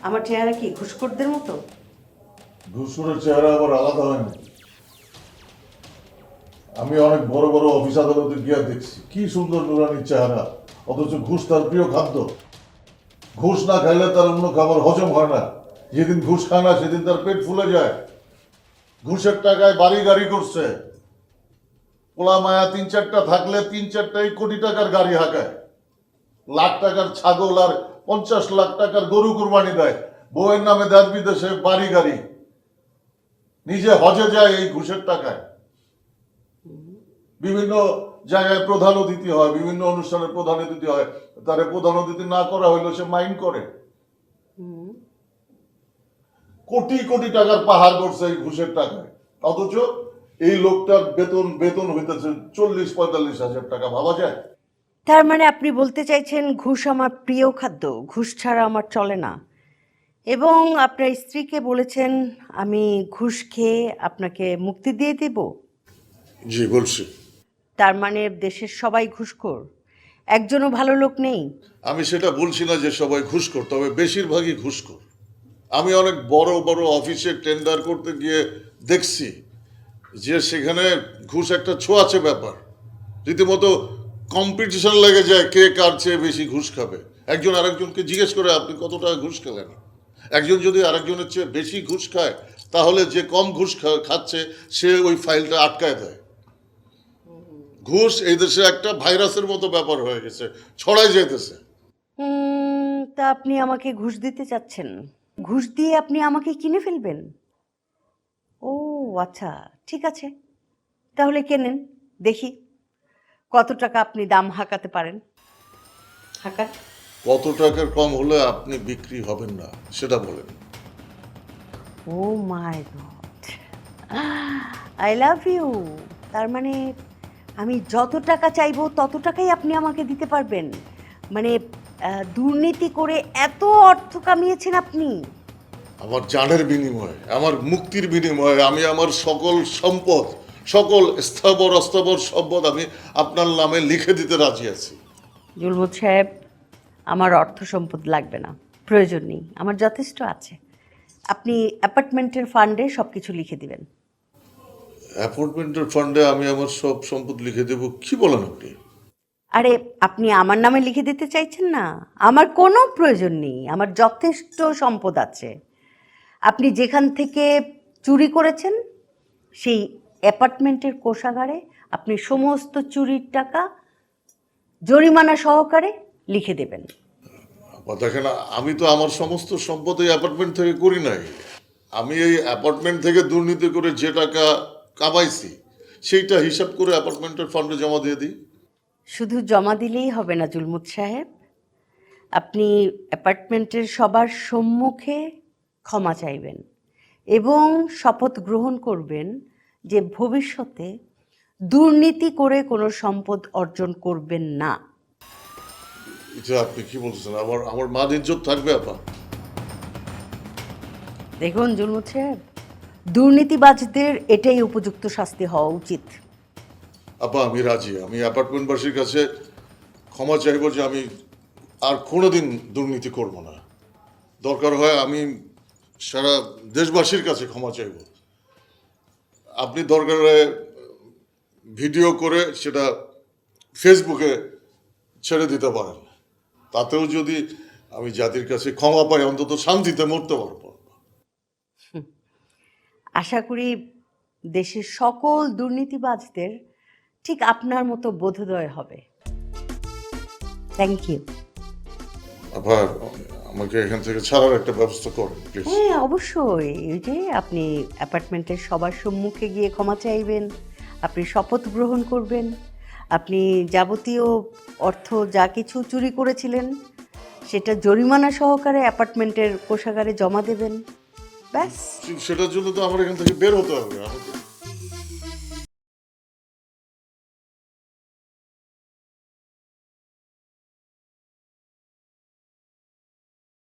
আমার চেহারা কি ঘুষখোরদের মতো? ঘুষখোরের চেহারা আবার আলাদা হয় না। আমি অনেক বড় বড় অফিস আদালতে গিয়ে দেখছি কি সুন্দর নুরানির চেহারা, অথচ ঘুষ তার প্রিয় খাদ্য। ঘুষ না খাইলে তার অন্য খাবার হজম হয় না। যেদিন ঘুষ খায় না সেদিন তার পেট ফুলে যায়। ঘুষের টাকায় বাড়ি গাড়ি করছে। পোলা মায়া 3-4টা থাকলে 3-4টাই কোটি টাকার গাড়ি হাঁকায়। লাখ টাকার ছাগল আর 50 লাখ টাকার গরু কুরবানি দেয়। বউয়ের নামে দেশ বিদেশে বাড়ি গাড়ি। নিজে হজে যায় এই ঘুষের টাকায়। বিভিন্ন জায়গায় প্রধান অতিথি হয়, বিভিন্ন অনুষ্ঠানে প্রধান অতিথি হয়, তারে প্রধান অতিথি না করা হইলো সে মাইন্ড করে। কোটি কোটি টাকার পাহাড় করছে এই ঘুষের টাকায়, অথচ এই লোকটার বেতন বেতন হইতেছে 40-45 হাজার টাকা। ভাবা যায়? তার মানে আপনি বলতে চাইছেন ঘুষ আমার প্রিয় খাদ্য, ঘুষ ছাড়া আমার চলে না, এবং আপনার স্ত্রীকে বলেছেন আমি ঘুষ খেয়ে আপনাকে মুক্তি দিয়ে দেব। জি বলছি। তার মানে দেশের সবাই ঘুষখোর, একজনও ভালো লোক নেই? আমি সেটা বলছি না যে সবাই ঘুষখোর, তবে বেশিরভাগই ঘুষখোর। আমি অনেক বড় বড় অফিসে টেন্ডার করতে গিয়ে দেখছি যে সেখানে ঘুষ একটা ছোঁয়াচে ব্যাপার। রীতিমতো কম্পিটিশন লেগে যায় কে কার চেয়ে বেশি ঘুষ খাবে। একজন আরেকজনকে জিজ্ঞেস করে আপনি কত টাকা ঘুষ খেলেন। একজন যদি আরেকজনের চেয়ে বেশি ঘুষ খায় তাহলে যে কম ঘুষ খাচ্ছে সে ওই ফাইলটা আটকায় দেয়। ঘুষ এই দেশে একটা ভাইরাসের মতো ব্যাপার হয়ে গেছে, ছড়াই যেতেছে। তা আপনি আমাকে ঘুষ দিতে চাচ্ছেন? ঘুষ দিয়ে আপনি আমাকে কিনে ফেলবেন? ও আচ্ছা, ঠিক আছে, তাহলে কেনেন, দেখি কত টাকা আপনি দাম হাঁকাতে পারেন। হাঁকান। কত টাকার কম হলে আপনি বিক্রি হবেন না সেটা বলেন। ও মাই গড, আই লাভ ইউ। তার মানে আমি যত টাকা চাইবো তত টাকাই আপনি আমাকে দিতে পারবেন? মানে দুর্নীতি করে এত অর্থ কামিয়েছেন আপনি? আমার জানের বিনিময়ে, আমার মুক্তির বিনিময়ে আমি আমার সকল সম্পদ, সকল স্থাবর অস্থাবর সম্পদ আমি আপনার নামে লিখে দিতে রাজি আছি। জুলমুদ সাহেব, আমার অর্থ সম্পদ লাগবে না, প্রয়োজন নেই, আমার যথেষ্ট আছে। আপনি অ্যাপার্টমেন্টের ফান্ডে সব কিছু লিখে দিবেন। অ্যাপার্টমেন্টের ফান্ডে আমি আমার সব সম্পদ লিখে দেব? কি বলেন আপনি? আরে আপনি আমার নামে লিখে দিতে চাইছেন না? আমার কোনো প্রয়োজন নেই, আমার যথেষ্ট সম্পদ আছে। আপনি যেখান থেকে চুরি করেছেন সেই অ্যাপার্টমেন্টের কোষাগারে আপনি সমস্ত চুরির টাকা জরিমানা সহকারে লিখে দেবেন। দেখেন, আমি তো আমার সমস্ত সম্পদ এই অ্যাপার্টমেন্ট থেকে করি নাই। আমি এই অ্যাপার্টমেন্ট থেকে দুর্নীতি করে যে টাকা কামাইছি সেইটা হিসাব করে অ্যাপার্টমেন্টের ফান্ডে জমা দিয়ে দিই। শুধু জমা দিলেই হবে না জুলমুদ সাহেব, আপনি অ্যাপার্টমেন্টের সবার সম্মুখে ক্ষমা চাইবেন এবং শপথ গ্রহণ করবেন যে ভবিষ্যতে দুর্নীতি করে কোনো সম্পদ অর্জন করবেন না। এটা আপনি কি বলছেন? আমার আমার মান ইজ্জত থাকবে আপা? দেখুন জুলমুদ সাহেব, দুর্নীতিবাজদের এটাই উপযুক্ত শাস্তি হওয়া উচিত। আপা আমি রাজি। আমি অ্যাপার্টমেন্টবাসীর কাছে ক্ষমা চাইব যে আমি আর কোনোদিন দুর্নীতি করব না। দরকার হয় আমি সারা দেশবাসীর কাছে ক্ষমা চাইব। আপনি দরকার হয় ভিডিও করে সেটা ফেসবুকে ছেড়ে দিতে পারেন। তাতেও যদি আমি জাতির কাছে ক্ষমা পাই অন্তত শান্তিতে মরতে পারবো। আশা করি দেশের সকল দুর্নীতিবাজদের ঠিক আপনার মতো বোধোদয় হবে। Thank you. আপা আমাকে এখান থেকে ছাড়ার একটা ব্যবস্থা করেন প্লিজ। হ্যাঁ অবশ্যই, এই যে আপনি অ্যাপার্টমেন্টের সবার সম্মুখে গিয়ে ক্ষমা চাইবেন, আপনি শপথ গ্রহণ করবেন, আপনি যাবতীয় অর্থ যা কিছু চুরি করেছিলেন সেটা জরিমানা সহকারে অ্যাপার্টমেন্টের কোষাগারে জমা দেবেন, ব্যাস। সেটার জন্য তো আমার এখান থেকে বের হতে হবে।